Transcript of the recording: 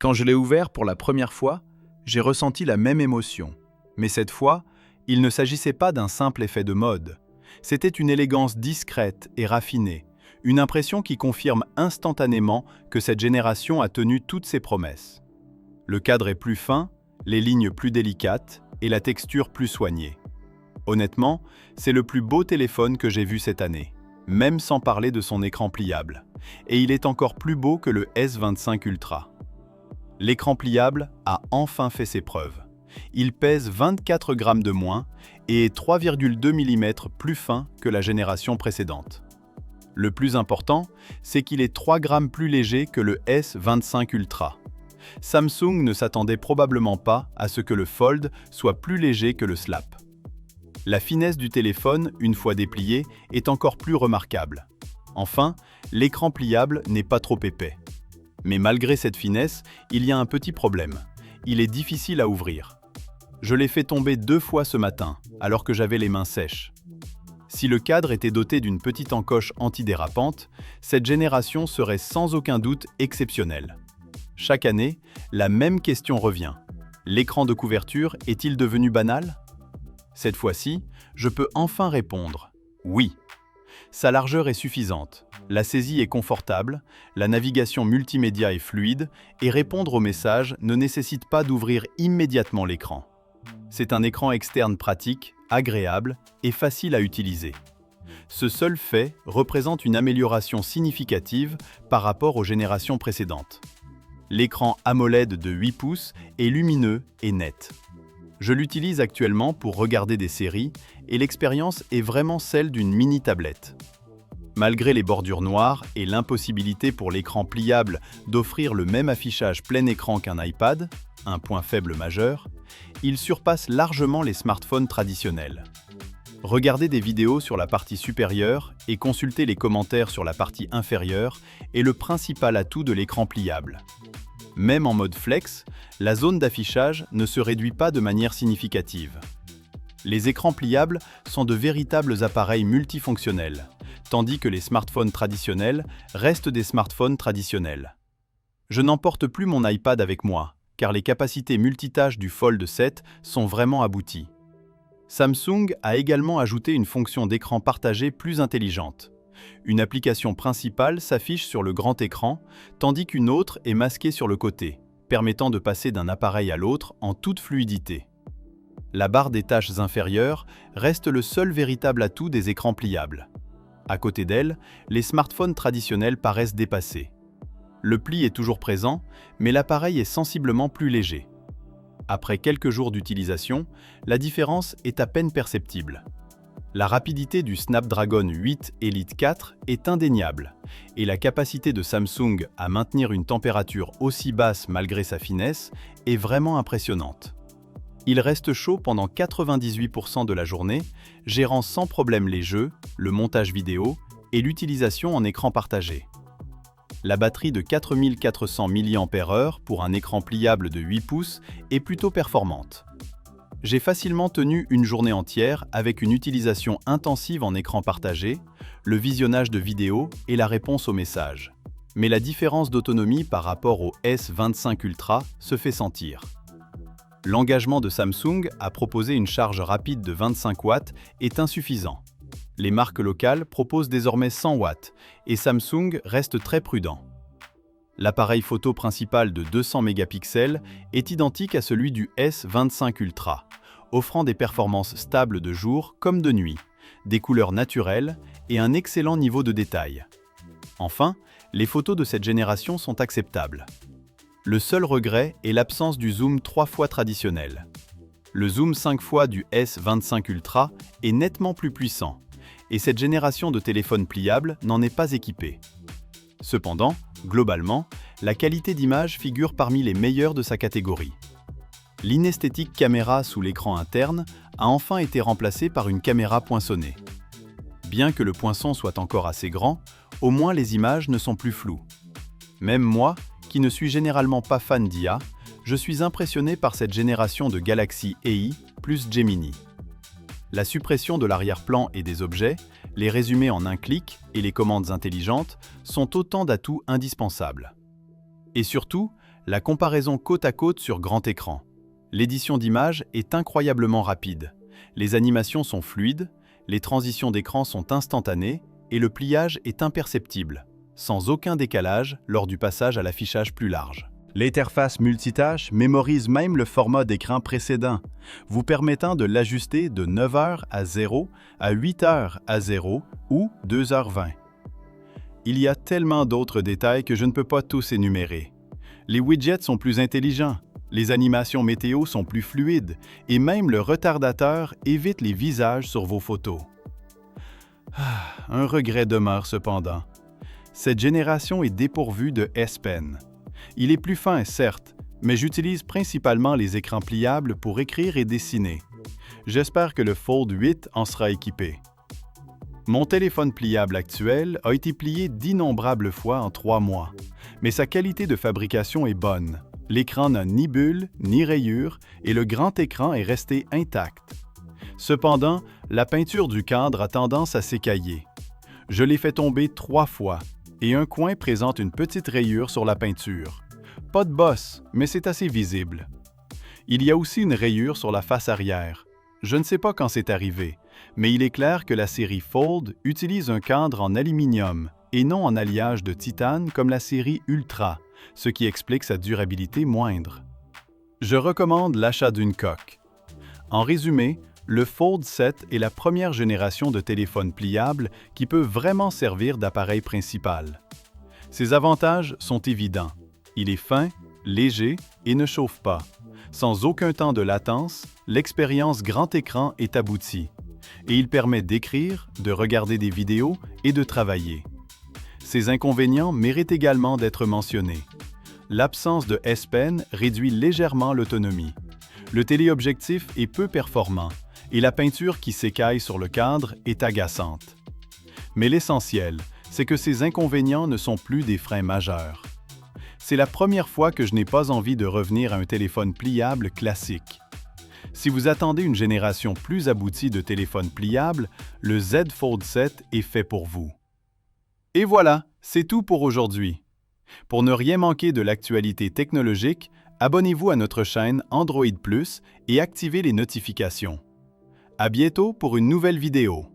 Quand je l'ai ouvert pour la première fois, j'ai ressenti la même émotion. Mais cette fois, il ne s'agissait pas d'un simple effet de mode. C'était une élégance discrète et raffinée, une impression qui confirme instantanément que cette génération a tenu toutes ses promesses. Le cadre est plus fin, les lignes plus délicates et la texture plus soignée. Honnêtement, c'est le plus beau téléphone que j'ai vu cette année, même sans parler de son écran pliable. Et il est encore plus beau que le S25 Ultra. L'écran pliable a enfin fait ses preuves. Il pèse 24 grammes de moins et est 3,2 mm plus fin que la génération précédente. Le plus important, c'est qu'il est 3 grammes plus léger que le S25 Ultra. Samsung ne s'attendait probablement pas à ce que le Fold soit plus léger que le Slap. La finesse du téléphone, une fois déplié, est encore plus remarquable. Enfin, l'écran pliable n'est pas trop épais. Mais malgré cette finesse, il y a un petit problème. Il est difficile à ouvrir. Je l'ai fait tomber 2 fois ce matin, alors que j'avais les mains sèches. Si le cadre était doté d'une petite encoche antidérapante, cette génération serait sans aucun doute exceptionnelle. Chaque année, la même question revient. L'écran de couverture est-il devenu banal? Cette fois-ci, je peux enfin répondre « oui ». Sa largeur est suffisante, la saisie est confortable, la navigation multimédia est fluide et répondre aux messages ne nécessite pas d'ouvrir immédiatement l'écran. C'est un écran externe pratique, agréable et facile à utiliser. Ce seul fait représente une amélioration significative par rapport aux générations précédentes. L'écran AMOLED de 8 pouces est lumineux et net. Je l'utilise actuellement pour regarder des séries et l'expérience est vraiment celle d'une mini-tablette. Malgré les bordures noires et l'impossibilité pour l'écran pliable d'offrir le même affichage plein écran qu'un iPad, un point faible majeur, il surpasse largement les smartphones traditionnels. Regarder des vidéos sur la partie supérieure et consulter les commentaires sur la partie inférieure est le principal atout de l'écran pliable. Même en mode flex, la zone d'affichage ne se réduit pas de manière significative. Les écrans pliables sont de véritables appareils multifonctionnels, tandis que les smartphones traditionnels restent des smartphones traditionnels. Je n'emporte plus mon iPad avec moi, car les capacités multitâches du Fold 7 sont vraiment abouties. Samsung a également ajouté une fonction d'écran partagé plus intelligente. Une application principale s'affiche sur le grand écran, tandis qu'une autre est masquée sur le côté, permettant de passer d'un appareil à l'autre en toute fluidité. La barre des tâches inférieures reste le seul véritable atout des écrans pliables. À côté d'elle, les smartphones traditionnels paraissent dépassés. Le pli est toujours présent, mais l'appareil est sensiblement plus léger. Après quelques jours d'utilisation, la différence est à peine perceptible. La rapidité du Snapdragon 8 Elite 4 est indéniable, et la capacité de Samsung à maintenir une température aussi basse malgré sa finesse est vraiment impressionnante. Il reste chaud pendant 98% de la journée, gérant sans problème les jeux, le montage vidéo et l'utilisation en écran partagé. La batterie de 4400 mAh pour un écran pliable de 8 pouces est plutôt performante. J'ai facilement tenu une journée entière avec une utilisation intensive en écran partagé, le visionnage de vidéos et la réponse aux messages. Mais la différence d'autonomie par rapport au S25 Ultra se fait sentir. L'engagement de Samsung à proposer une charge rapide de 25 watts est insuffisant. Les marques locales proposent désormais 100 watts et Samsung reste très prudent. L'appareil photo principal de 200 mégapixels est identique à celui du S25 Ultra, offrant des performances stables de jour comme de nuit, des couleurs naturelles et un excellent niveau de détail. Enfin, les photos de cette génération sont acceptables. Le seul regret est l'absence du zoom 3 fois traditionnel. Le zoom 5 fois du S25 Ultra est nettement plus puissant, et cette génération de téléphones pliables n'en est pas équipée. Cependant, globalement, la qualité d'image figure parmi les meilleures de sa catégorie. L'inesthétique caméra sous l'écran interne a enfin été remplacée par une caméra poinçonnée. Bien que le poinçon soit encore assez grand, au moins les images ne sont plus floues. Même moi, qui ne suis généralement pas fan d'IA, je suis impressionné par cette génération de Galaxy AI plus Gemini. La suppression de l'arrière-plan et des objets, les résumés en un clic et les commandes intelligentes sont autant d'atouts indispensables. Et surtout, la comparaison côte à côte sur grand écran. L'édition d'images est incroyablement rapide. Les animations sont fluides, les transitions d'écran sont instantanées et le pliage est imperceptible, sans aucun décalage lors du passage à l'affichage plus large. L'interface multitâche mémorise même le format d'écran précédent, vous permettant de l'ajuster de 9h à 0 à 8h à 0 ou 2h20. Il y a tellement d'autres détails que je ne peux pas tous énumérer. Les widgets sont plus intelligents, les animations météo sont plus fluides et même le retardateur évite les visages sur vos photos. Un regret demeure cependant. Cette génération est dépourvue de S Pen. Il est plus fin, certes, mais j'utilise principalement les écrans pliables pour écrire et dessiner. J'espère que le Fold 8 en sera équipé. Mon téléphone pliable actuel a été plié d'innombrables fois en 3 mois, mais sa qualité de fabrication est bonne. L'écran n'a ni bulle, ni rayures et le grand écran est resté intact. Cependant, la peinture du cadre a tendance à s'écailler. Je l'ai fait tomber 3 fois et un coin présente une petite rayure sur la peinture. Pas de bosse, mais c'est assez visible. Il y a aussi une rayure sur la face arrière. Je ne sais pas quand c'est arrivé, mais il est clair que la série Fold utilise un cadre en aluminium et non en alliage de titane comme la série Ultra, ce qui explique sa durabilité moindre. Je recommande l'achat d'une coque. En résumé, le Fold 7 est la première génération de téléphone pliable qui peut vraiment servir d'appareil principal. Ses avantages sont évidents. Il est fin, léger et ne chauffe pas. Sans aucun temps de latence, l'expérience grand écran est aboutie. Et il permet d'écrire, de regarder des vidéos et de travailler. Ces inconvénients méritent également d'être mentionnés. L'absence de S Pen réduit légèrement l'autonomie. Le téléobjectif est peu performant et la peinture qui s'écaille sur le cadre est agaçante. Mais l'essentiel, c'est que ces inconvénients ne sont plus des freins majeurs. C'est la première fois que je n'ai pas envie de revenir à un téléphone pliable classique. Si vous attendez une génération plus aboutie de téléphones pliables, le Z Fold 7 est fait pour vous. Et voilà, c'est tout pour aujourd'hui. Pour ne rien manquer de l'actualité technologique, abonnez-vous à notre chaîne Android Plus et activez les notifications. À bientôt pour une nouvelle vidéo.